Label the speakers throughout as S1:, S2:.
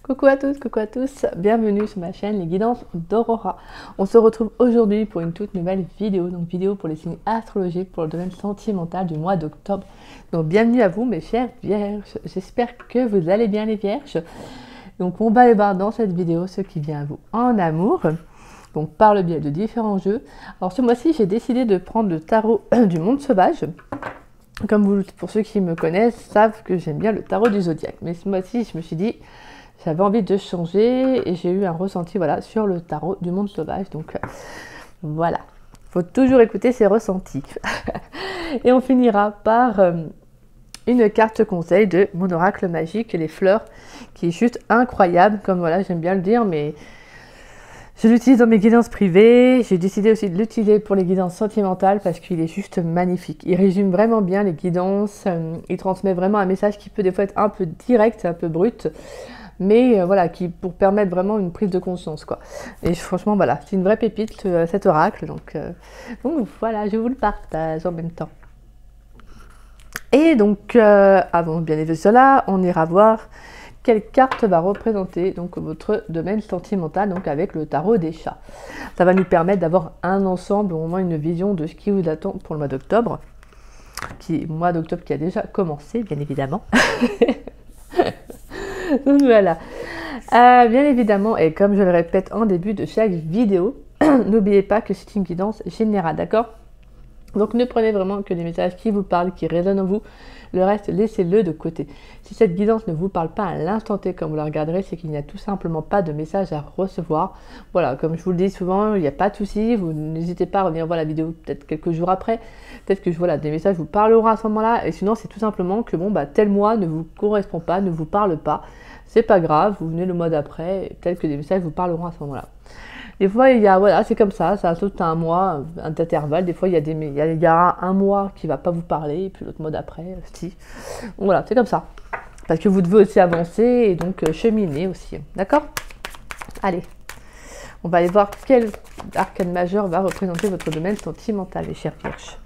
S1: coucou à tous, bienvenue sur ma chaîne Les Guidances d'Aurora. On se retrouve aujourd'hui pour une toute nouvelle vidéo, donc vidéo pour les signes astrologiques pour le domaine sentimental du mois d'octobre. Donc bienvenue à vous mes chères vierges, j'espère que vous allez bien les vierges. Donc on va aller voir dans cette vidéo ce qui vient à vous en amour, donc par le biais de différents jeux. Alors ce mois-ci j'ai décidé de prendre le tarot du monde sauvage. Comme vous, pour ceux qui me connaissent, savent que j'aime bien le tarot du zodiaque. Mais ce mois-ci, je me suis dit, j'avais envie de changer et j'ai eu un ressenti voilà, sur le tarot du monde sauvage. Donc voilà, il faut toujours écouter ses ressentis. Et on finira par une carte conseil de mon oracle magique, les fleurs, qui est juste incroyable. Comme voilà, j'aime bien le dire, mais je l'utilise dans mes guidances privées. J'ai décidé aussi de l'utiliser pour les guidances sentimentales parce qu'il est juste magnifique. Il résume vraiment bien les guidances. Il transmet vraiment un message qui peut des fois être un peu direct, un peu brut, mais voilà, qui pour permettre vraiment une prise de conscience, quoi. Et franchement, voilà, c'est une vraie pépite cet oracle. Donc voilà, je vous le partage en même temps. Et donc, avant bien évidemment cela, on ira voir quelle carte va représenter donc votre domaine sentimental, donc avec le tarot des chats. Ça va nous permettre d'avoir un ensemble, au moins une vision de ce qui vous attend pour le mois d'octobre, mois d'octobre qui a déjà commencé, bien évidemment. Donc voilà. Bien évidemment, et comme je le répète en début de chaque vidéo, n'oubliez pas que c'est une guidance générale, d'accord? Donc ne prenez vraiment que des messages qui vous parlent, qui résonnent en vous. Le reste, laissez-le de côté. Si cette guidance ne vous parle pas à l'instant T comme vous la regarderez, c'est qu'il n'y a tout simplement pas de message à recevoir. Voilà, comme je vous le dis souvent, il n'y a pas de souci. Vous n'hésitez pas à revenir voir la vidéo peut-être quelques jours après. Peut-être que voilà, des messages vous parleront à ce moment-là. Et sinon, c'est tout simplement que bon, tel mois ne vous correspond pas, ne vous parle pas. C'est pas grave, vous venez le mois d'après. Peut-être que des messages vous parleront à ce moment-là. Des fois, il y a, voilà, c'est comme ça saute un mois, un intervalle. Des fois, il y a un mois qui ne va pas vous parler, et puis l'autre mois d'après, si. Donc, voilà, c'est comme ça. Parce que vous devez aussi avancer et donc cheminer aussi. D'accord? Allez, on va aller voir quel arcane majeur va représenter votre domaine sentimental, les chers vierges.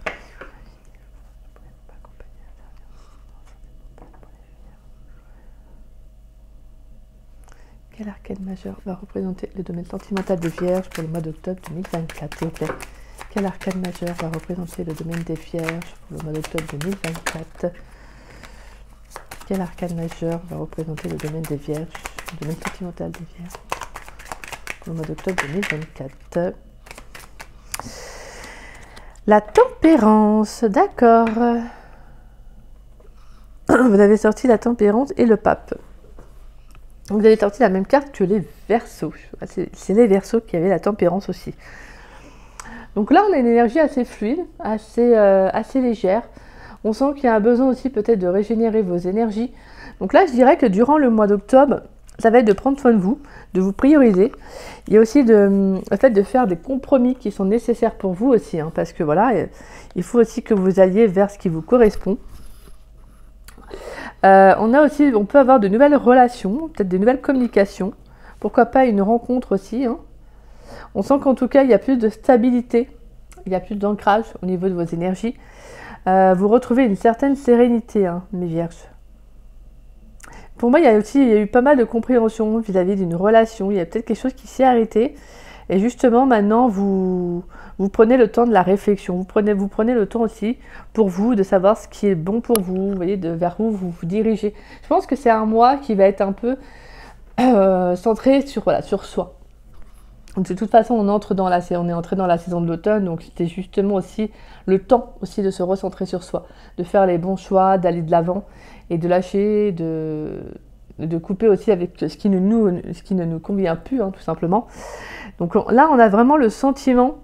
S1: Quel arcane majeur va représenter le domaine sentimental des Vierges pour le mois d'octobre 2024, s'il vous plaît? Quel arcane majeur va représenter le domaine des Vierges pour le mois d'octobre 2024? Quel arcane majeur va représenter le domaine des Vierges, le domaine sentimental des Vierges pour le mois d'octobre 2024? La tempérance, d'accord. Vous avez sorti la tempérance et le pape. Vous avez sorti la même carte que les Verseaux. C'est les Verseaux qui avaient la tempérance aussi. Donc là, on a une énergie assez fluide, assez légère. On sent qu'il y a un besoin aussi peut-être de régénérer vos énergies. Donc là, je dirais que durant le mois d'octobre, ça va être de prendre soin de vous prioriser. Il y a aussi le fait de faire des compromis qui sont nécessaires pour vous aussi. Parce que voilà, il faut aussi que vous alliez vers ce qui vous correspond. On peut avoir de nouvelles relations, peut-être des nouvelles communications, pourquoi pas une rencontre aussi. On sent qu'en tout cas, il y a plus de stabilité, il y a plus d'ancrage au niveau de vos énergies. Vous retrouvez une certaine sérénité, mes vierges. Pour moi, il y a eu pas mal de compréhension vis-à-vis d'une relation. Il y a peut-être quelque chose qui s'est arrêté. Et justement, maintenant, vous prenez le temps de la réflexion. Vous prenez le temps aussi pour vous de savoir ce qui est bon pour vous. Vous voyez, vers où vous vous dirigez. Je pense que c'est un mois qui va être un peu centré sur soi. De toute façon, on est entré dans la saison de l'automne. Donc, c'était justement aussi le temps aussi de se recentrer sur soi. De faire les bons choix, d'aller de l'avant et de lâcher, de couper aussi avec ce qui ne nous convient plus, tout simplement. Donc là, on a vraiment le sentiment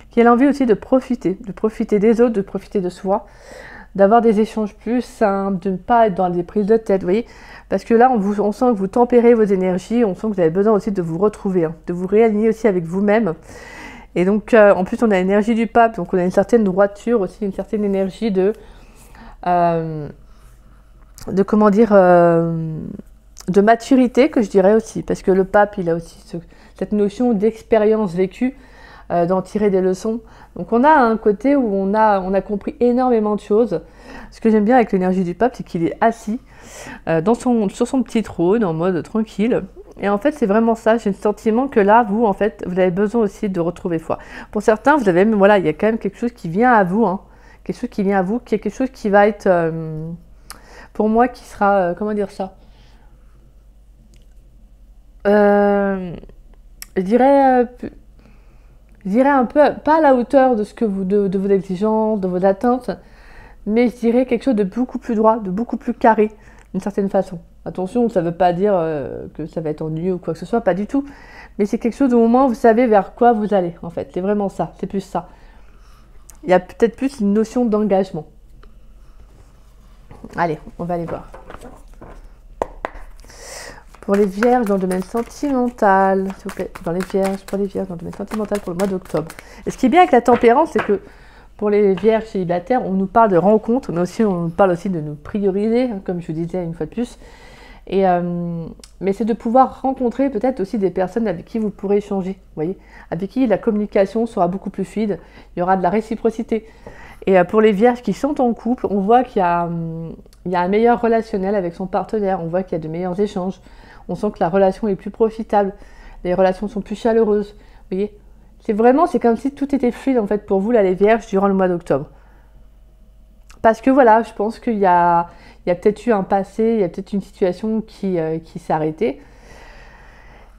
S1: qu'il y a l'envie aussi de profiter des autres, de profiter de soi, d'avoir des échanges plus simples, de ne pas être dans des prises de tête, vous voyez. Parce que là, on sent que vous tempérez vos énergies, on sent que vous avez besoin aussi de vous retrouver, de vous réaligner aussi avec vous-même. Et donc, en plus, on a l'énergie du pape, donc on a une certaine droiture aussi, une certaine énergie de maturité, que je dirais aussi, parce que le pape, il a aussi cette notion d'expérience vécue, d'en tirer des leçons. Donc on a un côté où on a compris énormément de choses. Ce que j'aime bien avec l'énergie du pape, c'est qu'il est assis sur son petit trône, en mode tranquille, Et en fait, c'est vraiment ça. J'ai le sentiment que là, vous, en fait, vous avez besoin aussi de retrouver foi. Pour certains, vous avez même, voilà, il y a quand même quelque chose qui vient à vous, hein. Quelque chose qui vient à vous, qui est quelque chose qui va être, pour moi, qui sera, comment dire ça je dirais un peu, pas à la hauteur de ce que vous, de vos exigences, de vos attentes, mais je dirais quelque chose de beaucoup plus droit, de beaucoup plus carré, d'une certaine façon. Attention, ça ne veut pas dire que ça va être ennuyeux ou quoi que ce soit, pas du tout. Mais c'est quelque chose où au moins vous savez vers quoi vous allez, en fait. C'est vraiment ça, c'est plus ça. Il y a peut-être plus une notion d'engagement. Allez, on va aller voir. Pour les vierges dans le domaine sentimental, s'il vous plaît, pour les vierges dans le domaine sentimental pour le mois d'octobre. Et ce qui est bien avec la tempérance, c'est que pour les vierges célibataires, on nous parle de rencontres, mais aussi on nous parle aussi de nous prioriser, hein, comme je vous disais une fois de plus. Et, mais c'est de pouvoir rencontrer peut-être aussi des personnes avec qui vous pourrez échanger, vous voyez, avec qui la communication sera beaucoup plus fluide, il y aura de la réciprocité. Et pour les vierges qui sont en couple, on voit qu'il y a un meilleur relationnel avec son partenaire, on voit qu'il y a de meilleurs échanges, on sent que la relation est plus profitable, les relations sont plus chaleureuses, vous voyez. C'est comme si tout était fluide en fait pour vous, là, les vierges, durant le mois d'octobre. Parce que voilà, je pense qu'il y a peut-être eu un passé, il y a peut-être une situation qui s'est arrêtée.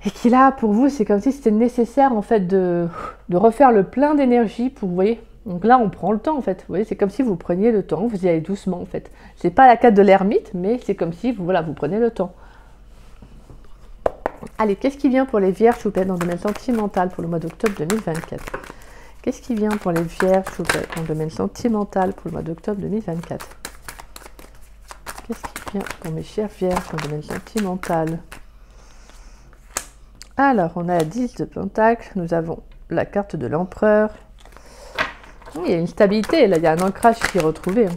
S1: Et qui là, pour vous, c'est comme si c'était nécessaire en fait de refaire le plein d'énergie pour, vous voyez. Donc là, on prend le temps en fait. Vous voyez, c'est comme si vous preniez le temps, vous y allez doucement en fait. C'est pas la carte de l'ermite, mais c'est comme si vous prenez le temps. Allez, qu'est-ce qui vient pour les vierges, s'il vous plaît, dans le domaine sentimental pour le mois d'octobre 2024? Qu'est-ce qui vient pour les vierges, s'il vous plaît, dans le domaine sentimental pour le mois d'octobre 2024? Qu'est-ce qui vient pour mes chères vierges dans le domaine sentimental? Alors, on a la 10 de Pentacle, nous avons la carte de l'Empereur. Il y a une stabilité, là, il y a un ancrage qui est retrouvé.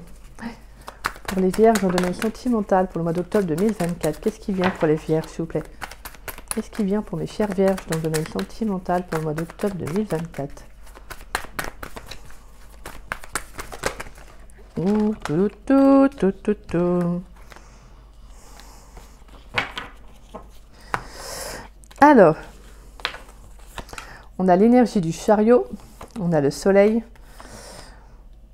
S1: Pour les vierges dans le domaine sentimental pour le mois d'octobre 2024, qu'est-ce qui vient pour les vierges, s'il vous plaît? Qu'est-ce qui vient pour mes chères vierges dans le domaine sentimental pour le mois d'octobre 2024? Alors, on a l'énergie du chariot, on a le soleil,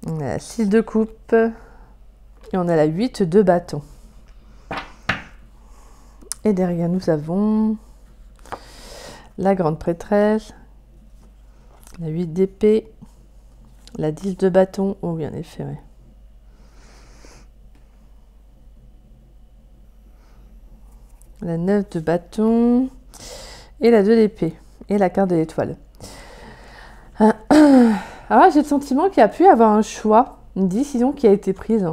S1: on a la 6 de coupe et on a la 8 de bâton. Et derrière, nous avons la grande prêtresse, la 8 d'épée, la 10 de bâton. Oh oui, en effet, ouais. La 9 de bâton et la 2 d'épée et la carte de l'étoile. Alors j'ai le sentiment qu'il y a pu y avoir un choix, une décision qui a été prise.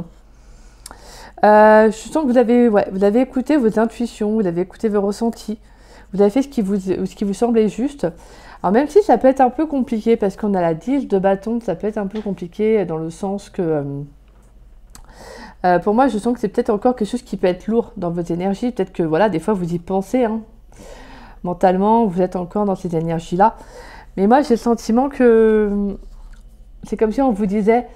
S1: Je sens que vous avez écouté vos intuitions, vous avez écouté vos ressentis, vous avez fait ce qui vous semblait juste. Alors même si ça peut être un peu compliqué, parce qu'on a la 10 de bâton, ça peut être un peu compliqué dans le sens que... pour moi, je sens que c'est peut-être encore quelque chose qui peut être lourd dans vos énergies. Peut-être que, voilà, des fois, vous y pensez, hein. Mentalement, vous êtes encore dans ces énergies-là. Mais moi, j'ai le sentiment que c'est comme si on vous disait,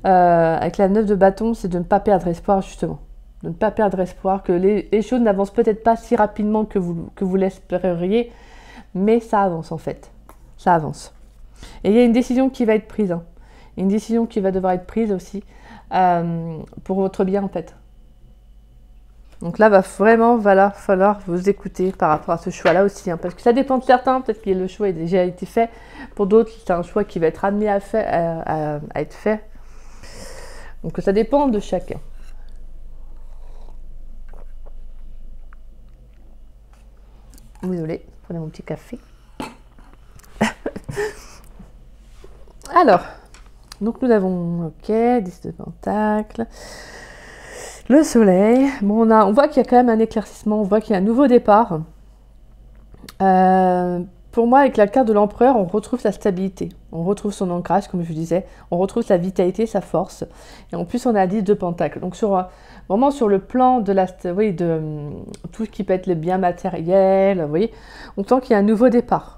S1: avec la 9 de bâton, c'est de ne pas perdre espoir, justement. De ne pas perdre espoir, que les choses n'avancent peut-être pas si rapidement que vous l'espériez, mais ça avance, en fait. Ça avance. Et il y a une décision qui va être prise, hein. Une décision qui va devoir être prise aussi, pour votre bien en fait. Donc là, va vraiment falloir vous écouter par rapport à ce choix-là aussi, hein, parce que ça dépend de certains, peut-être que le choix a déjà été fait, pour d'autres, c'est un choix qui va être amené à être fait. Donc ça dépend de chacun. Désolée, prenez mon petit café. Alors, donc nous avons, ok, 10 de pentacle, le soleil. Bon, on voit qu'il y a quand même un éclaircissement, on voit qu'il y a un nouveau départ. Pour moi, avec la carte de l'empereur, on retrouve sa stabilité, on retrouve son ancrage, comme je vous disais, on retrouve sa vitalité, sa force. Et en plus, on a 10 de pentacle. Donc vraiment sur le plan de de tout ce qui peut être le bien matériel, vous voyez, on sent qu'il y a un nouveau départ.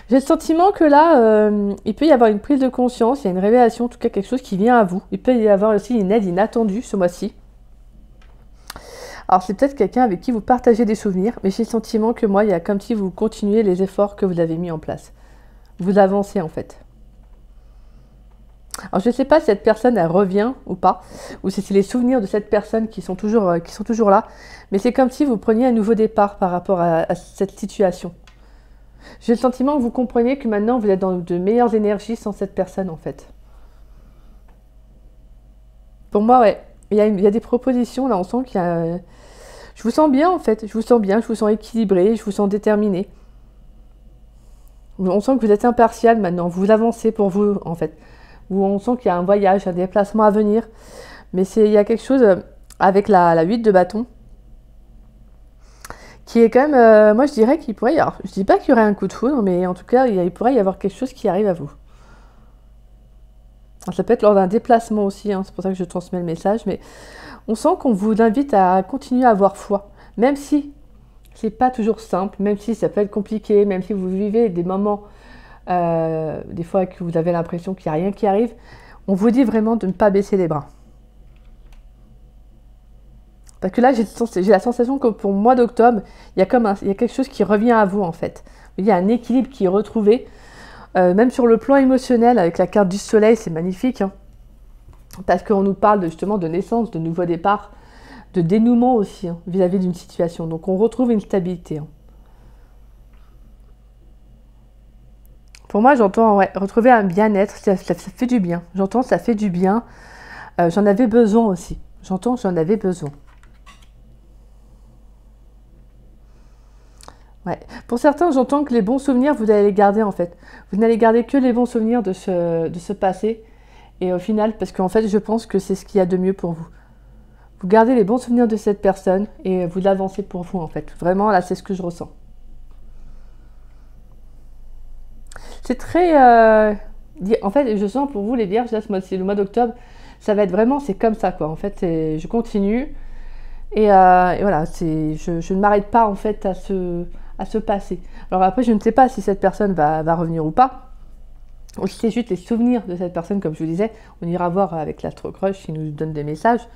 S1: J'ai le sentiment que là, il peut y avoir une prise de conscience, il y a une révélation, en tout cas quelque chose qui vient à vous. Il peut y avoir aussi une aide inattendue ce mois-ci. Alors c'est peut-être quelqu'un avec qui vous partagez des souvenirs, mais j'ai le sentiment que moi, il y a comme si vous continuez les efforts que vous avez mis en place. Vous avancez en fait. Alors je ne sais pas si cette personne elle revient ou pas, ou si c'est les souvenirs de cette personne qui sont toujours là, mais c'est comme si vous preniez un nouveau départ par rapport à cette situation. J'ai le sentiment que vous compreniez que maintenant vous êtes dans de meilleures énergies sans cette personne en fait. Pour moi, ouais, il y a des propositions là, on sent qu'il y a... Je vous sens bien en fait, je vous sens bien, je vous sens équilibré, je vous sens déterminé. On sent que vous êtes impartial maintenant, vous avancez pour vous en fait. Où on sent qu'il y a un voyage, un déplacement à venir. Mais il y a quelque chose avec la 8 de bâton qui est quand même, moi je dirais qu'il pourrait y avoir, je dis pas qu'il y aurait un coup de foudre, mais en tout cas il pourrait y avoir quelque chose qui arrive à vous. Ça peut être lors d'un déplacement aussi, hein, c'est pour ça que je transmets le message, mais on sent qu'on vous invite à continuer à avoir foi, même si c'est pas toujours simple, même si ça peut être compliqué, même si vous vivez des moments, des fois que vous avez l'impression qu'il n'y a rien qui arrive, on vous dit vraiment de ne pas baisser les bras. Parce que là, j'ai la sensation que pour le mois d'octobre, il y a quelque chose qui revient à vous en fait. Il y a un équilibre qui est retrouvé, même sur le plan émotionnel, avec la carte du soleil, c'est magnifique. Hein, parce qu'on nous parle justement de naissance, de nouveau départ, de dénouement aussi, hein, vis-à-vis d'une situation. Donc on retrouve une stabilité. Hein. Pour moi, j'entends retrouver un bien-être, ça fait du bien. J'entends, ça fait du bien. J'en avais besoin aussi. J'entends, j'en avais besoin. Ouais. Pour certains, j'entends que les bons souvenirs, vous allez les garder en fait. Vous n'allez garder que les bons souvenirs de ce passé. Et au final, parce qu'en fait, je pense que c'est ce qu'il y a de mieux pour vous. Vous gardez les bons souvenirs de cette personne et vous avancez pour vous en fait. Vraiment, là, c'est ce que je ressens. C'est très... en fait, je sens pour vous les vierges, là, c'est le mois d'octobre, ça va être vraiment, c'est comme ça quoi. En fait, je continue et voilà, je ne m'arrête pas en fait à ce passé. Alors après, je ne sais pas si cette personne va revenir ou pas. Ou si c'est juste les souvenirs de cette personne, comme je vous disais, on ira voir avec l'Astro-Crush qui nous donne des messages.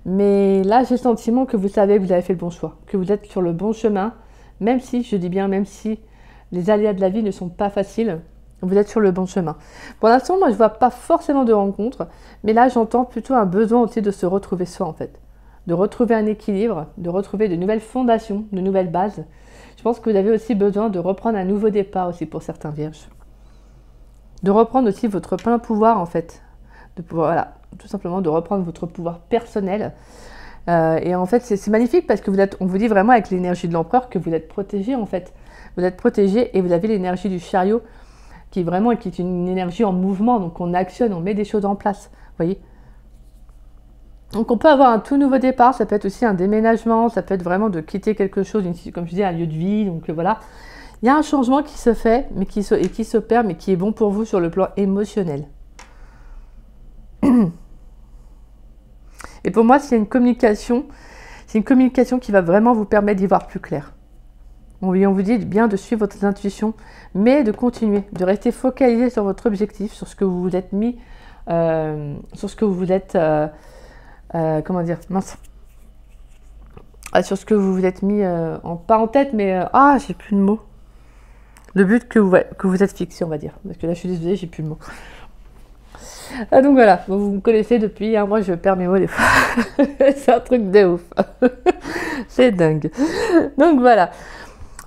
S1: Mais là, j'ai le sentiment que vous savez que vous avez fait le bon choix, que vous êtes sur le bon chemin, même si, je dis bien, même si les aléas de la vie ne sont pas faciles, vous êtes sur le bon chemin. Pour l'instant, moi, je ne vois pas forcément de rencontre, mais là, j'entends plutôt un besoin aussi de se retrouver soi, en fait. De retrouver un équilibre, de retrouver de nouvelles fondations, de nouvelles bases. Je pense que vous avez aussi besoin de reprendre un nouveau départ aussi pour certains vierges. De reprendre aussi votre plein pouvoir, en fait. De pouvoir, voilà, tout simplement de reprendre votre pouvoir personnel. Et en fait, c'est magnifique parce que on vous dit vraiment avec l'énergie de l'empereur que vous êtes protégé, en fait. Vous êtes protégé et vous avez l'énergie du chariot qui est une énergie en mouvement. Donc on actionne, on met des choses en place. Vous voyez ? Donc on peut avoir un tout nouveau départ, ça peut être aussi un déménagement, ça peut être vraiment de quitter quelque chose, comme je disais, un lieu de vie. Donc voilà. Il y a un changement qui se fait, mais qui s'opère, mais qui est bon pour vous sur le plan émotionnel. Et pour moi, c'est une communication qui va vraiment vous permettre d'y voir plus clair. On vous dit bien de suivre votre intuition, mais de continuer, de rester focalisé sur votre objectif, sur ce que vous vous êtes mis, sur ce que vous vous êtes, comment dire, mince, sur ce que vous vous êtes mis, pas en tête, mais j'ai plus de mots. Le but que vous êtes fixé, on va dire, parce que là, je suis désolée, j'ai plus de mots. Donc voilà, vous me connaissez depuis, moi je perds mes mots des fois. C'est un truc de ouf. C'est dingue. Donc voilà.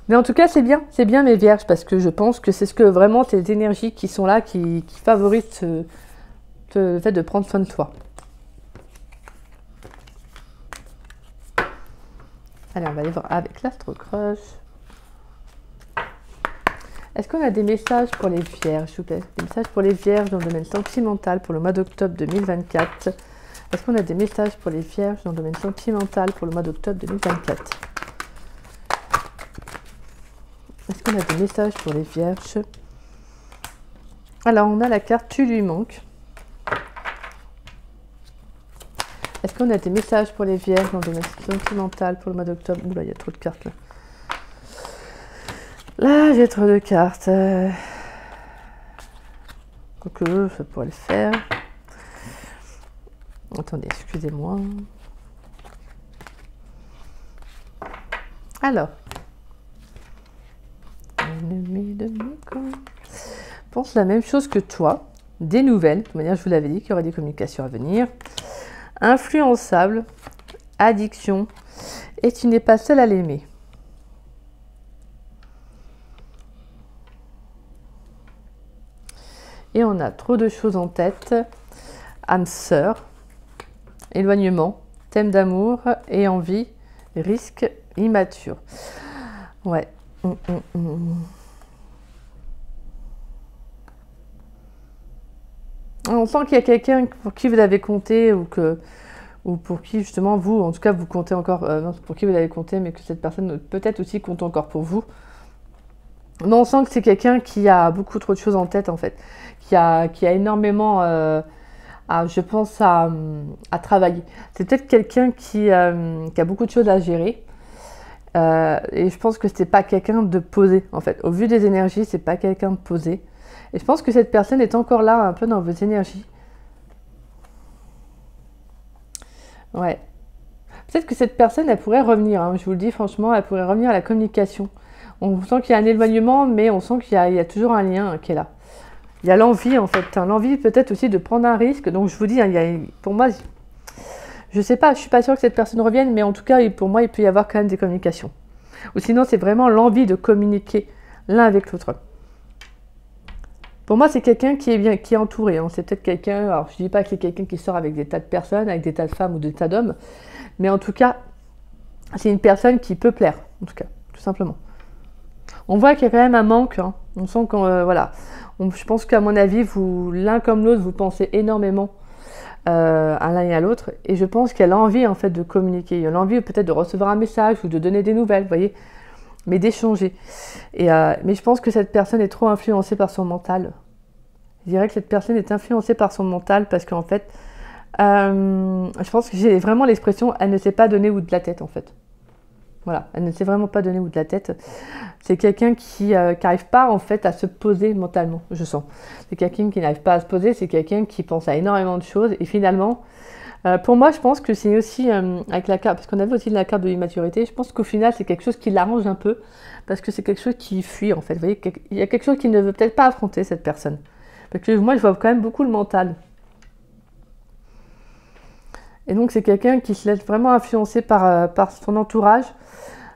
S1: Mais en tout cas, c'est bien mes vierges, parce que je pense que c'est ce que vraiment ces énergies qui sont là, qui favorisent le fait de prendre soin de toi. Allez, on va aller voir avec l'Astro-Crush. Est-ce qu'on a des messages pour les vierges, s'il vous plaît? Des messages pour les vierges dans le domaine sentimental pour le mois d'octobre 2024. Est-ce qu'on a des messages pour les vierges dans le domaine sentimental pour le mois d'octobre 2024? Est-ce qu'on a des messages pour les vierges? Alors, on a la carte « Tu lui manques ». Est-ce qu'on a des messages pour les vierges dans le domaine sentimental pour le mois d'octobre? Oula, il y a trop de cartes là. Là, j'ai trop de cartes. Quoique, ça pourrait le faire. Attendez, excusez-moi. Alors, pense la même chose que toi, des nouvelles, de toute manière je vous l'avais dit qu'il y aurait des communications à venir, influençable, addiction, et tu n'es pas seul à l'aimer. Et on a trop de choses en tête, âme sœur, éloignement, thème d'amour et envie, risque, immature. Ouais. On sent qu'il y a quelqu'un pour qui vous avez compté ou pour qui justement vous, en tout cas vous comptez encore, non, pour qui vous avez compté, mais que cette personne peut-être aussi compte encore pour vous. Mais on sent que c'est quelqu'un qui a beaucoup trop de choses en tête en fait, qui a énormément, je pense, à travailler. C'est peut-être quelqu'un qui a beaucoup de choses à gérer. Et je pense que c'est pas quelqu'un de posé en fait. Au vu des énergies, c'est pas quelqu'un de posé. Et je pense que cette personne est encore là, un peu dans vos énergies. Ouais. Peut-être que cette personne, elle pourrait revenir, hein, je vous le dis franchement, elle pourrait revenir à la communication. On sent qu'il y a un éloignement, mais on sent qu'il y a toujours un lien qui est là. Il y a l'envie en fait, hein, l'envie peut-être aussi de prendre un risque. Donc je vous dis, hein, pour moi, je sais pas, je suis pas sûre que cette personne revienne, mais en tout cas, pour moi, il peut y avoir quand même des communications. Ou sinon, c'est vraiment l'envie de communiquer l'un avec l'autre. Pour moi, c'est quelqu'un qui est entouré. Hein. C'est peut-être quelqu'un, alors je dis pas que c'est quelqu'un qui sort avec des tas de personnes, avec des tas de femmes ou des tas d'hommes, mais en tout cas, c'est une personne qui peut plaire, en tout cas, tout simplement. On voit qu'il y a quand même un manque. Hein. On sent qu'on, voilà. Je pense qu'à mon avis, vous, l'un comme l'autre, vous pensez énormément à l'un et à l'autre. Et je pense qu'elle a envie, en fait, de communiquer. Elle a envie peut-être de recevoir un message ou de donner des nouvelles, vous voyez, mais d'échanger. Mais je pense que cette personne est trop influencée par son mental. Je dirais que cette personne est influencée par son mental parce qu'en fait, je pense que j'ai vraiment l'expression, elle ne s'est pas donné ou de la tête, en fait. Voilà, elle ne s'est vraiment pas donné ou de la tête. C'est quelqu'un qui n'arrive pas en fait à se poser mentalement, je sens. C'est quelqu'un qui n'arrive pas à se poser, c'est quelqu'un qui pense à énormément de choses. Et finalement, pour moi, je pense que c'est aussi avec la carte, parce qu'on avait aussi la carte de l'immaturité, je pense qu'au final, c'est quelque chose qui l'arrange un peu, parce que c'est quelque chose qui fuit en fait. Vous voyez, il y a quelque chose qui ne veut peut-être pas affronter cette personne. Parce que moi, je vois quand même beaucoup le mental. Et donc, c'est quelqu'un qui se laisse vraiment influencer par son entourage.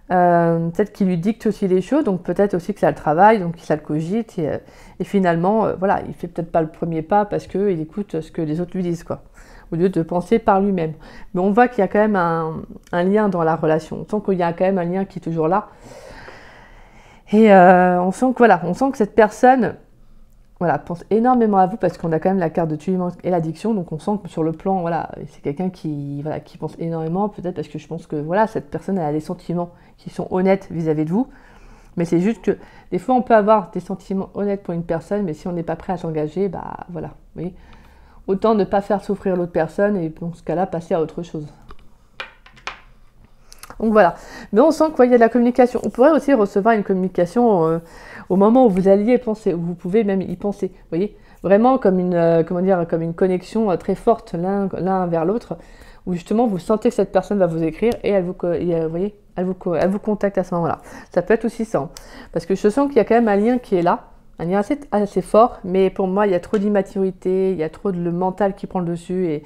S1: Peut-être qu'il lui dicte aussi les choses, donc peut-être aussi que ça le travaille, donc ça le cogite, et finalement, voilà, il fait peut-être pas le premier pas parce qu'il écoute ce que les autres lui disent, quoi, au lieu de penser par lui-même. Mais on voit qu'il y a quand même un lien dans la relation, on sent qu'il y a quand même un lien qui est toujours là, et on sent que, voilà, on sent que cette personne, voilà, pense énormément à vous parce qu'on a quand même la carte de tuilement et l'addiction, donc on sent que sur le plan, voilà, c'est quelqu'un qui pense énormément, peut-être parce que je pense que voilà, cette personne elle a des sentiments qui sont honnêtes vis-à-vis de vous, mais c'est juste que des fois on peut avoir des sentiments honnêtes pour une personne, mais si on n'est pas prêt à s'engager, bah voilà, vous voyez, autant ne pas faire souffrir l'autre personne et dans ce cas-là passer à autre chose. Donc voilà, mais on sent qu'il y a de la communication. On pourrait aussi recevoir une communication au moment où vous alliez penser, où vous pouvez même y penser. Vous voyez, vraiment comme une, comment dire, comme une connexion très forte l'un vers l'autre, où justement vous sentez que cette personne va vous écrire et elle vous, vous voyez, elle vous contacte à ce moment-là. Ça peut être aussi ça, hein, parce que je sens qu'il y a quand même un lien qui est là, un lien assez fort, mais pour moi il y a trop d'immaturité, il y a trop de le mental qui prend le dessus et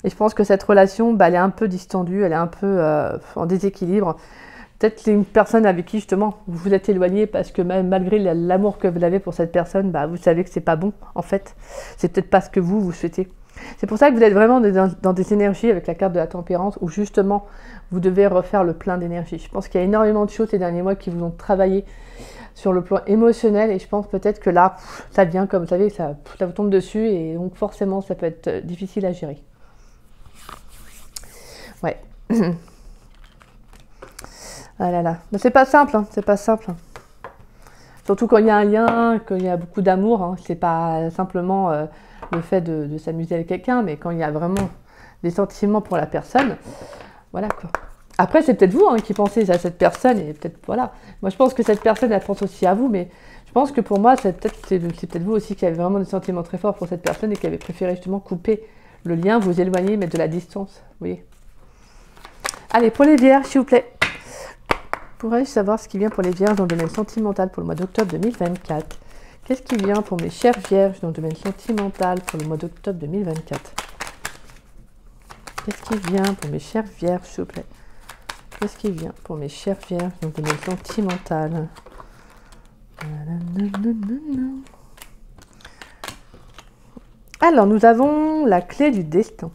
S1: je pense que cette relation, bah, elle est un peu distendue, elle est un peu en déséquilibre. Peut-être que c'est une personne avec qui, justement, vous vous êtes éloigné parce que même malgré l'amour que vous avez pour cette personne, bah, vous savez que c'est pas bon, en fait. C'est peut-être pas ce que vous souhaitez. C'est pour ça que vous êtes vraiment dans des énergies avec la carte de la tempérance où, justement, vous devez refaire le plein d'énergie. Je pense qu'il y a énormément de choses ces derniers mois qui vous ont travaillé sur le plan émotionnel et je pense peut-être que là, ça vient, comme vous savez, ça vous tombe dessus et donc forcément, ça peut être difficile à gérer. Ouais. Ah là là. Mais c'est pas simple, hein. C'est pas simple. Surtout quand il y a un lien, quand il y a beaucoup d'amour. Hein. C'est pas simplement le fait de s'amuser avec quelqu'un, mais quand il y a vraiment des sentiments pour la personne. Voilà quoi. Après, c'est peut-être vous hein, qui pensez à cette personne et peut-être, voilà. Moi, je pense que cette personne, elle pense aussi à vous, mais je pense que pour moi, c'est peut-être vous aussi qui avez vraiment des sentiments très forts pour cette personne et qui avez préféré justement couper le lien, vous éloigner, mettre de la distance. Vous voyez. Allez, pour les vierges, s'il vous plaît. Pourrais-je savoir ce qui vient pour les vierges dans le domaine sentimental pour le mois d'octobre 2024? Qu'est-ce qui vient pour mes chères vierges dans le domaine sentimental pour le mois d'octobre 2024? Qu'est-ce qui vient pour mes chères vierges, s'il vous plaît? Qu'est-ce qui vient pour mes chères vierges dans le domaine sentimental? Alors, nous avons la clé du destin.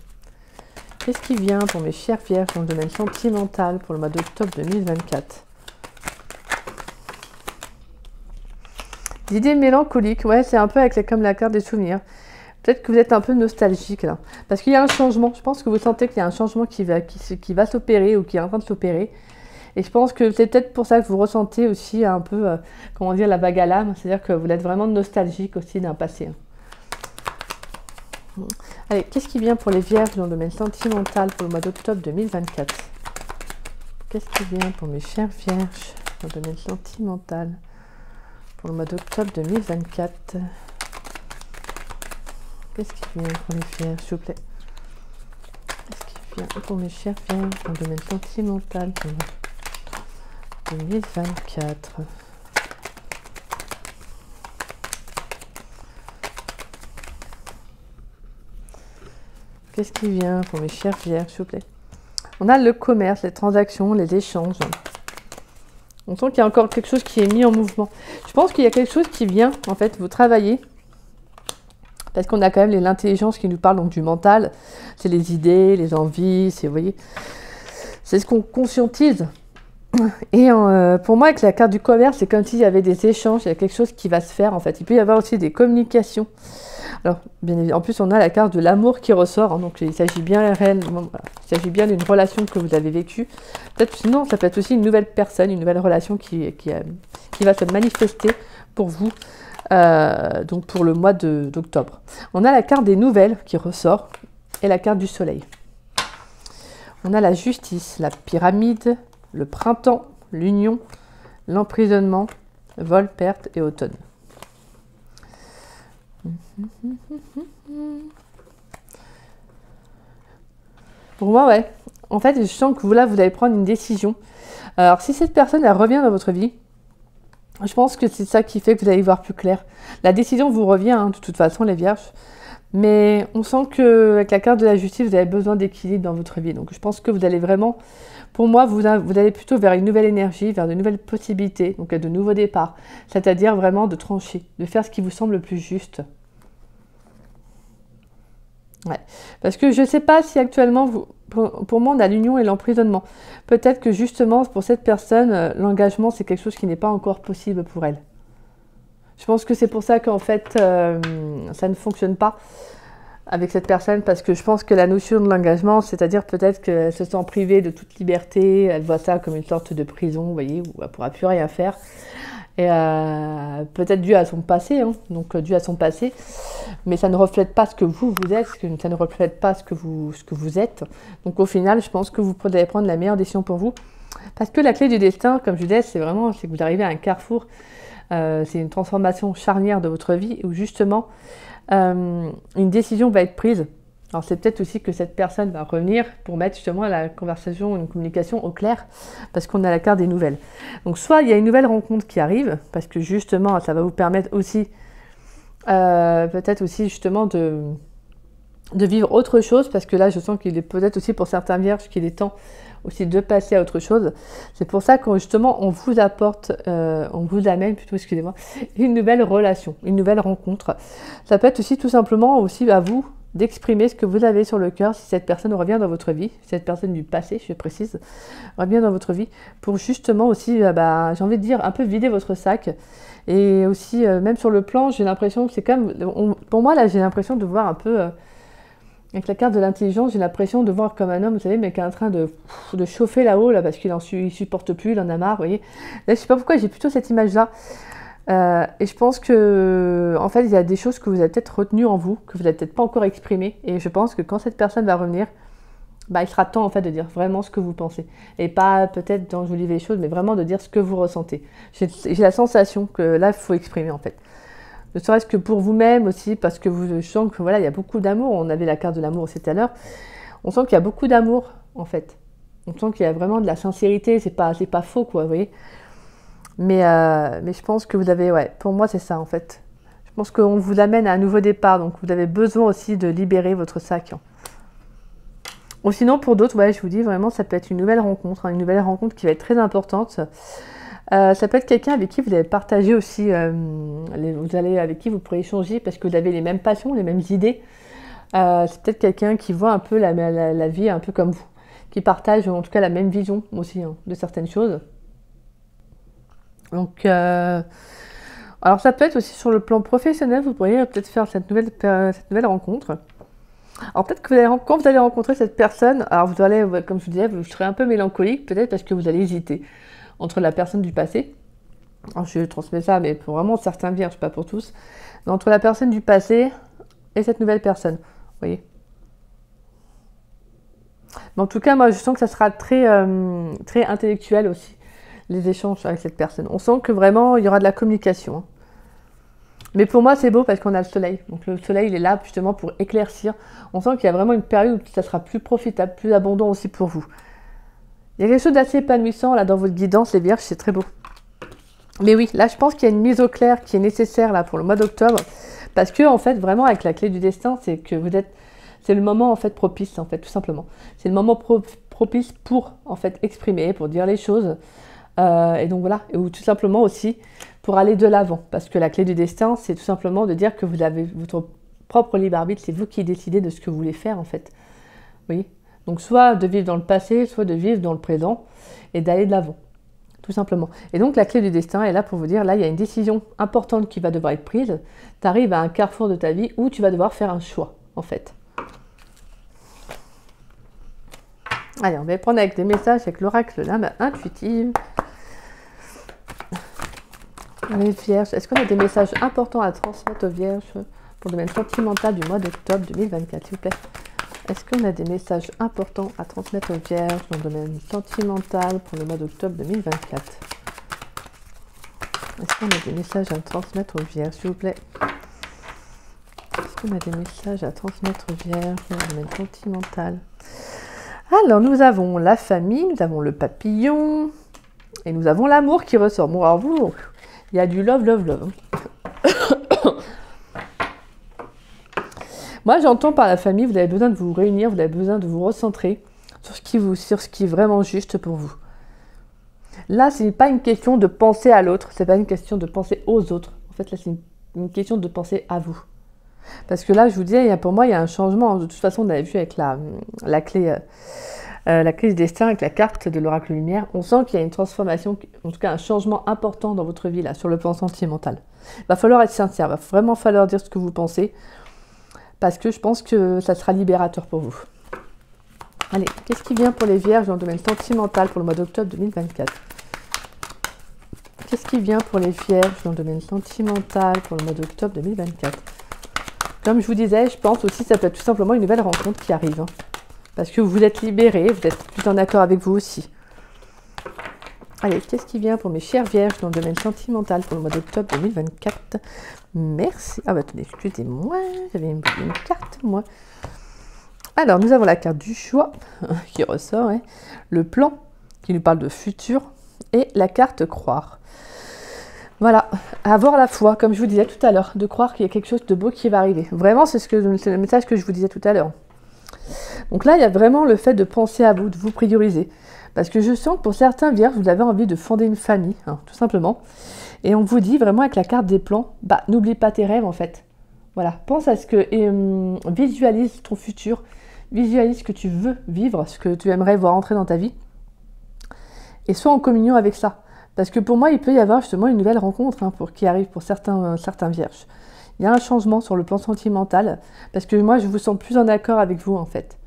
S1: Qu'est-ce qui vient pour mes chères vierges dans le domaine sentimental pour le mois d'octobre 2024? L'idée mélancolique, ouais, c'est un peu avec comme la carte des souvenirs. Peut-être que vous êtes un peu nostalgique là, parce qu'il y a un changement. Je pense que vous sentez qu'il y a un changement qui va s'opérer ou qui est en train de s'opérer. Et je pense que c'est peut-être pour ça que vous ressentez aussi un peu, comment dire, la vague à l'âme. C'est-à-dire que vous êtes vraiment nostalgique aussi d'un passé. Allez, qu'est-ce qui vient pour les vierges dans le domaine sentimental pour le mois d'octobre 2024? Qu'est-ce qui vient pour mes chères vierges dans le domaine sentimental pour le mois d'octobre 2024? Qu'est-ce qui vient pour les vierges, s'il vous plaît? Qu'est-ce qui vient pour mes chères vierges dans le domaine sentimental pour le mois 2024? Qu'est-ce qui vient pour mes chères vierges, s'il vous plaît? On a le commerce, les transactions, les échanges. On sent qu'il y a encore quelque chose qui est mis en mouvement. Je pense qu'il y a quelque chose qui vient, en fait, vous travaillez. Parce qu'on a quand même l'intelligence qui nous parle donc du mental. C'est les idées, les envies, vous voyez. C'est ce qu'on conscientise. Et pour moi, avec la carte du commerce, c'est comme s'il y avait des échanges, il y a quelque chose qui va se faire, en fait. Il peut y avoir aussi des communications. Alors, bien évidemment, en plus, on a la carte de l'amour qui ressort, hein, donc il s'agit bien réellement, voilà, il s'agit bien d'une relation que vous avez vécue. Peut-être, sinon, ça peut être aussi une nouvelle personne, une nouvelle relation qui va se manifester pour vous, donc pour le mois d'octobre. On a la carte des nouvelles qui ressort et la carte du soleil. On a la justice, la pyramide, le printemps, l'union, l'emprisonnement, vol, perte et automne. Pour moi, ouais. En fait, je sens que vous, là, vous allez prendre une décision. Alors, si cette personne, elle revient dans votre vie, je pense que c'est ça qui fait que vous allez voir plus clair. La décision vous revient, hein, de toute façon, les vierges. Mais on sent qu'avec la carte de la justice, vous avez besoin d'équilibre dans votre vie. Donc, je pense que vous allez vraiment... Pour moi, vous allez plutôt vers une nouvelle énergie, vers de nouvelles possibilités, donc de nouveaux départs. C'est-à-dire vraiment de trancher, de faire ce qui vous semble le plus juste. Ouais. Parce que je ne sais pas si actuellement, pour moi, on a l'union et l'emprisonnement. Peut-être que justement, pour cette personne, l'engagement, c'est quelque chose qui n'est pas encore possible pour elle. Je pense que c'est pour ça qu'en fait, ça ne fonctionne pas avec cette personne, parce que je pense que la notion de l'engagement, c'est-à-dire peut-être qu'elle se sent privée de toute liberté, elle voit ça comme une sorte de prison, vous voyez, où elle ne pourra plus rien faire. Et peut-être dû à son passé, hein, donc dû à son passé, mais ça ne reflète pas ce que vous êtes, ça ne reflète pas ce que vous êtes. Donc au final, je pense que vous allez prendre la meilleure décision pour vous, parce que la clé du destin, comme je disais, c'est que vous arrivez à un carrefour, c'est une transformation charnière de votre vie, où justement, une décision va être prise. Alors c'est peut-être aussi que cette personne va revenir pour mettre justement la conversation, une communication au clair, parce qu'on a la carte des nouvelles. Donc soit il y a une nouvelle rencontre qui arrive, parce que justement ça va vous permettre aussi, peut-être aussi justement de vivre autre chose, parce que là je sens qu'il est peut-être aussi pour certains vierges qu'il est temps aussi de passer à autre chose. C'est pour ça que justement on vous apporte, on vous amène plutôt, excusez-moi, une nouvelle relation, une nouvelle rencontre. Ça peut être aussi tout simplement aussi à vous d'exprimer ce que vous avez sur le cœur si cette personne revient dans votre vie, si cette personne du passé, je précise, revient dans votre vie, pour justement aussi, j'ai envie de dire, un peu vider votre sac. Et aussi, même sur le plan, j'ai l'impression que c'est quand même, pour moi là, j'ai l'impression de voir un peu, avec la carte de l'intelligence, j'ai l'impression de voir comme un homme, vous savez, mais qui est en train de chauffer là-haut, là, parce qu'il ne supporte plus, il en a marre, vous voyez. Là, je ne sais pas pourquoi j'ai plutôt cette image-là. Et je pense que, en fait, il y a des choses que vous avez peut-être retenues en vous, que vous n'avez peut-être pas encore exprimées. Et je pense que quand cette personne va revenir, il sera temps en fait de dire vraiment ce que vous pensez. Et pas peut-être d'enjoliver les choses, mais vraiment de dire ce que vous ressentez. J'ai la sensation que là, il faut exprimer en fait. Ne serait-ce que pour vous-même aussi, parce que je sens que voilà, il y a beaucoup d'amour. On avait la carte de l'amour aussi tout à l'heure. On sent qu'il y a beaucoup d'amour en fait. On sent qu'il y a vraiment de la sincérité, c'est pas faux, quoi, vous voyez. Mais je pense que vous avez, ouais, pour moi, c'est ça, en fait. Je pense qu'on vous amène à un nouveau départ, donc vous avez besoin aussi de libérer votre sac. Ou sinon, pour d'autres, ouais, je vous dis vraiment, ça peut être une nouvelle rencontre, hein, une nouvelle rencontre qui va être très importante. Ça peut être quelqu'un avec qui vous allez partager aussi, avec qui vous pourrez échanger parce que vous avez les mêmes passions, les mêmes idées. C'est peut-être quelqu'un qui voit un peu la vie un peu comme vous, qui partage en tout cas la même vision aussi, hein, de certaines choses. Donc, alors ça peut être aussi sur le plan professionnel, vous pourriez peut-être faire cette nouvelle rencontre. Alors peut-être que quand vous allez rencontrer cette personne, alors vous allez, comme je vous disais, vous serez un peu mélancolique peut-être parce que vous allez hésiter entre la personne du passé. Alors je transmets ça, mais pour vraiment certains vierges, pas pour tous. Mais entre la personne du passé et cette nouvelle personne, vous voyez. Mais en tout cas, moi je sens que ça sera très intellectuel aussi, les échanges avec cette personne. On sent que vraiment il y aura de la communication, hein. Mais pour moi, c'est beau parce qu'on a le soleil. Donc le soleil, il est là justement pour éclaircir. On sent qu'il y a vraiment une période où ça sera plus profitable, plus abondant aussi pour vous. Il y a quelque chose d'assez épanouissant là dans votre guidance, les vierges, c'est très beau. Mais oui, là, je pense qu'il y a une mise au clair qui est nécessaire là pour le mois d'octobre. Parce que, en fait, vraiment, avec la clé du destin, c'est que c'est le moment, en fait, propice, en fait, tout simplement. C'est le moment propice pour, en fait, exprimer, pour dire les choses. Et donc voilà, ou tout simplement aussi pour aller de l'avant, parce que la clé du destin, c'est tout simplement de dire que vous avez votre propre libre arbitre, c'est vous qui décidez de ce que vous voulez faire en fait. Oui. Donc soit de vivre dans le passé, soit de vivre dans le présent et d'aller de l'avant, tout simplement. Et donc la clé du destin est là pour vous dire, là il y a une décision importante qui va devoir être prise. Tu arrives à un carrefour de ta vie où tu vas devoir faire un choix en fait. Allez, on va prendre avec des messages avec l'oracle l'âme intuitive. Les vierges, est-ce qu'on a des messages importants à transmettre aux vierges pour le domaine sentimental du mois d'octobre 2024, s'il vous plaît? Est-ce qu'on a des messages importants à transmettre aux vierges dans le domaine sentimental pour le mois d'octobre 2024? Est-ce qu'on a des messages à transmettre aux vierges, s'il vous plaît? Est-ce qu'on a des messages à transmettre aux vierges dans le domaine sentimental? Alors, nous avons la famille, nous avons le papillon et nous avons l'amour qui ressort. Bon, alors vous... Il y a du love, love, love. Moi, j'entends par la famille, vous avez besoin de vous réunir, vous avez besoin de vous recentrer sur ce qui est vraiment juste pour vous. Là, ce n'est pas une question de penser à l'autre, ce n'est pas une question de penser aux autres. En fait, là, c'est une question de penser à vous. Parce que là, je vous disais, pour moi, il y a un changement. De toute façon, on avait vu avec la clé du destin, avec la carte de l'oracle lumière. On sent qu'il y a une transformation, en tout cas un changement important dans votre vie, là, sur le plan sentimental. Il va falloir être sincère, il va vraiment falloir dire ce que vous pensez, parce que je pense que ça sera libérateur pour vous. Allez, qu'est-ce qui vient pour les vierges dans le domaine sentimental pour le mois d'octobre 2024? Qu'est-ce qui vient pour les vierges dans le domaine sentimental pour le mois d'octobre 2024? Comme je vous disais, je pense aussi que ça peut être tout simplement une nouvelle rencontre qui arrive. Hein, parce que vous êtes libéré, vous êtes plus en accord avec vous aussi. Allez, qu'est-ce qui vient pour mes chères vierges dans le domaine sentimental pour le mois d'octobre 2024? Merci. Ah bah attendez, excusez-moi, j'avais une carte, moi. Alors, nous avons la carte du choix qui ressort, hein, le plan qui nous parle de futur et la carte croire. Voilà, avoir la foi, comme je vous disais tout à l'heure, de croire qu'il y a quelque chose de beau qui va arriver. Vraiment, c'est le message que je vous disais tout à l'heure. Donc là, il y a vraiment le fait de penser à vous, de vous prioriser. Parce que je sens que pour certains vierges, vous avez envie de fonder une famille, hein, tout simplement. Et on vous dit vraiment avec la carte des plans, bah n'oublie pas tes rêves en fait. Voilà, pense à ce que... Et visualise ton futur, visualise ce que tu veux vivre, ce que tu aimerais voir entrer dans ta vie. Et sois en communion avec ça. Parce que pour moi, il peut y avoir justement une nouvelle rencontre hein, qui arrive pour certains vierges. Il y a un changement sur le plan sentimental, parce que moi, je vous sens plus en accord avec vous, en fait.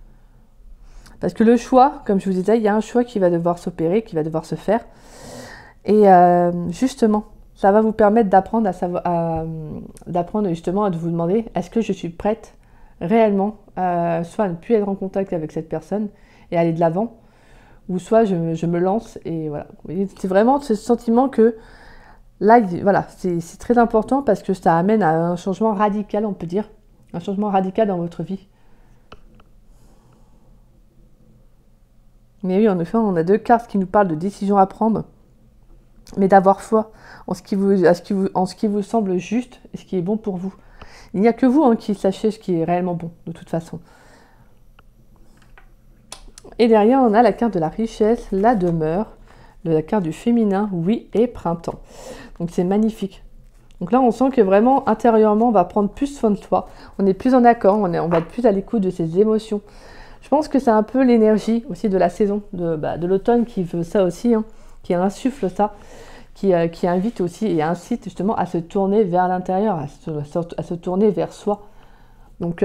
S1: Parce que le choix, comme je vous disais, il y a un choix qui va devoir s'opérer, qui va devoir se faire. Et justement, ça va vous permettre d'apprendre d'apprendre justement à vous demander, est-ce que je suis prête réellement, soit à ne plus être en contact avec cette personne et aller de l'avant, ou soit je me lance et voilà. C'est vraiment ce sentiment que là, voilà, c'est très important parce que ça amène à un changement radical, on peut dire, un changement radical dans votre vie. Mais oui, en effet, on a 2 cartes qui nous parlent de décisions à prendre, mais d'avoir foi en ce qui vous semble juste et ce qui est bon pour vous. Il n'y a que vous hein, qui sachez ce qui est réellement bon, de toute façon. Et derrière, on a la carte de la richesse, la demeure, la carte du féminin, oui, et printemps. Donc c'est magnifique. Donc là, on sent que vraiment, intérieurement, on va prendre plus soin de soi. On est plus en accord, on va être plus à l'écoute de ses émotions. Je pense que c'est un peu l'énergie aussi de la saison, de l'automne qui veut ça aussi, hein, qui insuffle ça, qui invite aussi et incite justement à se tourner vers l'intérieur, à se tourner vers soi. Donc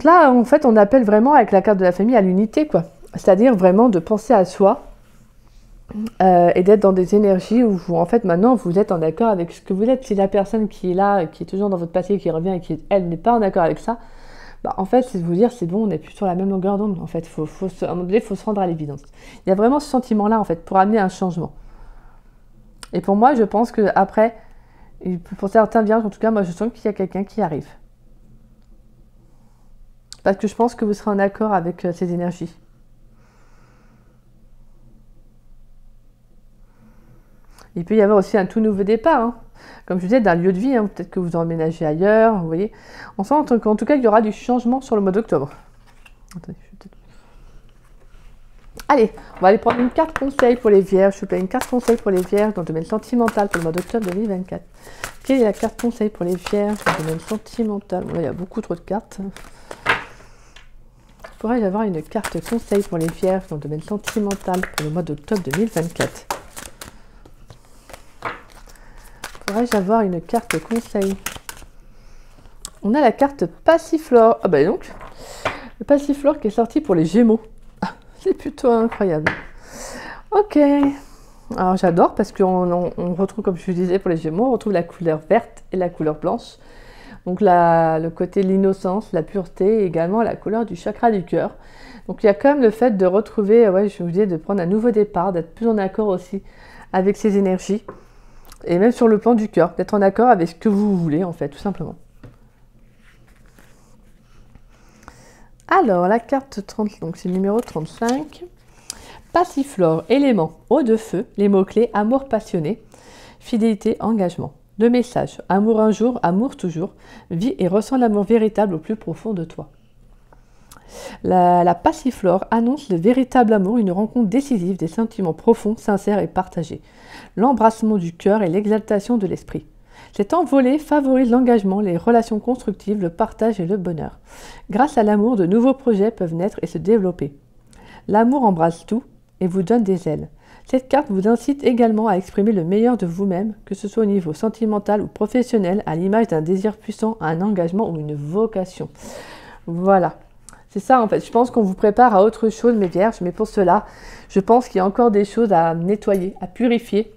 S1: là, en fait, on appelle vraiment avec la carte de la famille à l'unité, quoi. C'est-à-dire vraiment de penser à soi et d'être dans des énergies où en fait maintenant vous êtes en accord avec ce que vous êtes. Si la personne qui est là, qui est toujours dans votre passé, qui revient et qui elle n'est pas en accord avec ça, bah, en fait c'est de vous dire c'est bon, on n'est plus sur la même longueur d'onde. En fait, à un moment donné, il faut se rendre à l'évidence. Il y a vraiment ce sentiment-là en fait pour amener un changement. Et pour moi, je pense que après, pour certains vierges, en tout cas, moi je sens qu'il y a quelqu'un qui arrive. Parce que je pense que vous serez en accord avec ces énergies. Il peut y avoir aussi un tout nouveau départ, hein. Comme je disais, d'un lieu de vie, hein. Peut-être que vous emménagez ailleurs, vous voyez. On sent qu'en tout cas, il y aura du changement sur le mois d'octobre. Allez, on va aller prendre une carte conseil pour les vierges. Je vous plaît, une carte conseil pour les vierges dans le domaine sentimental pour le mois d'octobre 2024. Quelle est la carte conseil pour les vierges dans le domaine sentimental? Bon, là, il y a beaucoup trop de cartes. Pourrais-je avoir une carte conseil pour les vierges dans le domaine sentimental pour le mois d'octobre 2024? Pourrais-je avoir une carte conseil? On a la carte Passiflore. Ah bah donc, le Passiflore qui est sorti pour les Gémeaux. Ah, c'est plutôt incroyable. Ok. Alors j'adore parce qu'on retrouve, comme je vous disais pour les Gémeaux, on retrouve la couleur verte et la couleur blanche. Donc le côté de l'innocence, la pureté et également la couleur du chakra du cœur. Donc il y a quand même le fait de retrouver, ouais, je vous disais, de prendre un nouveau départ, d'être plus en accord aussi avec ces énergies. Et même sur le plan du cœur, d'être en accord avec ce que vous voulez, en fait, tout simplement. Alors, la carte 30, donc c'est le numéro 35. Passiflore, élément, eau de feu, les mots-clés, amour passionné, fidélité, engagement. Le message, amour un jour, amour toujours, vis et ressens l'amour véritable au plus profond de toi. La Passiflore annonce le véritable amour, une rencontre décisive, des sentiments profonds, sincères et partagés. L'embrassement du cœur et l'exaltation de l'esprit. Cet envolé favorise l'engagement, les relations constructives, le partage et le bonheur. Grâce à l'amour, de nouveaux projets peuvent naître et se développer. L'amour embrasse tout et vous donne des ailes. Cette carte vous incite également à exprimer le meilleur de vous-même, que ce soit au niveau sentimental ou professionnel, à l'image d'un désir puissant, un engagement ou une vocation. Voilà. C'est ça en fait, je pense qu'on vous prépare à autre chose mes vierges, mais pour cela, je pense qu'il y a encore des choses à nettoyer, à purifier.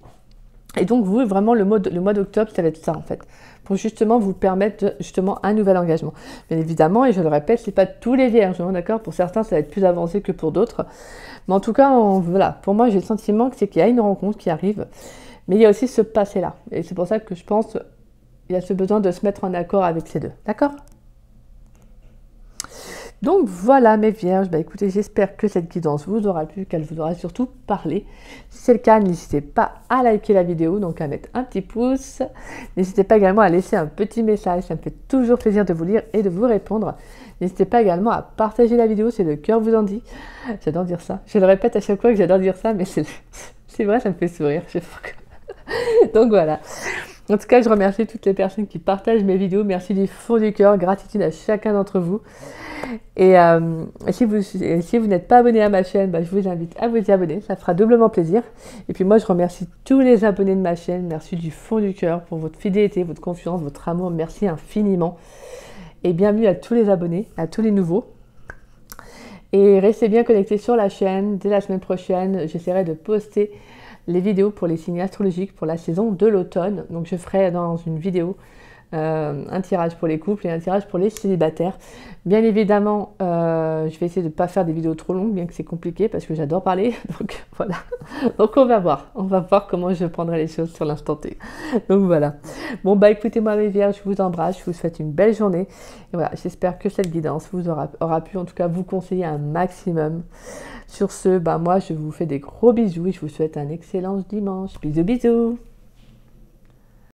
S1: Et donc vous, vraiment, le mois d'octobre, ça va être ça en fait, pour justement vous permettre justement un nouvel engagement. Bien évidemment, et je le répète, c'est pas tous les vierges, d'accord, pour certains ça va être plus avancé que pour d'autres. Mais en tout cas, voilà, pour moi j'ai le sentiment que c'est qu'il y a une rencontre qui arrive, mais il y a aussi ce passé-là. Et c'est pour ça que je pense qu'il y a ce besoin de se mettre en accord avec ces deux, d'accord ? Donc voilà mes vierges, bah écoutez, j'espère que cette guidance vous aura plu, qu'elle vous aura surtout parlé. Si c'est le cas, n'hésitez pas à liker la vidéo, donc à mettre un petit pouce. N'hésitez pas également à laisser un petit message, ça me fait toujours plaisir de vous lire et de vous répondre. N'hésitez pas également à partager la vidéo, c'est le cœur vous en dit. J'adore dire ça, je le répète à chaque fois que j'adore dire ça, mais c'est vrai, ça me fait sourire. Donc voilà. En tout cas, je remercie toutes les personnes qui partagent mes vidéos. Merci du fond du cœur. Gratitude à chacun d'entre vous. Et si vous n'êtes pas abonné à ma chaîne, bah, je vous invite à vous y abonner. Ça fera doublement plaisir. Et puis moi, je remercie tous les abonnés de ma chaîne. Merci du fond du cœur pour votre fidélité, votre confiance, votre amour. Merci infiniment. Et bienvenue à tous les abonnés, à tous les nouveaux. Et restez bien connectés sur la chaîne. Dès la semaine prochaine, j'essaierai de poster les vidéos pour les signes astrologiques pour la saison de l'automne. Donc je ferai dans une vidéo un tirage pour les couples et un tirage pour les célibataires. Bien évidemment, je vais essayer de ne pas faire des vidéos trop longues, bien que c'est compliqué parce que j'adore parler. Donc voilà. Donc on va voir comment je prendrai les choses sur l'instant T. Donc voilà. Bon bah écoutez-moi mes vierges, je vous embrasse, je vous souhaite une belle journée. Et voilà, j'espère que cette guidance vous aura pu en tout cas vous conseiller un maximum. Sur ce, bah moi je vous fais des gros bisous et je vous souhaite un excellent dimanche. Bisous bisous.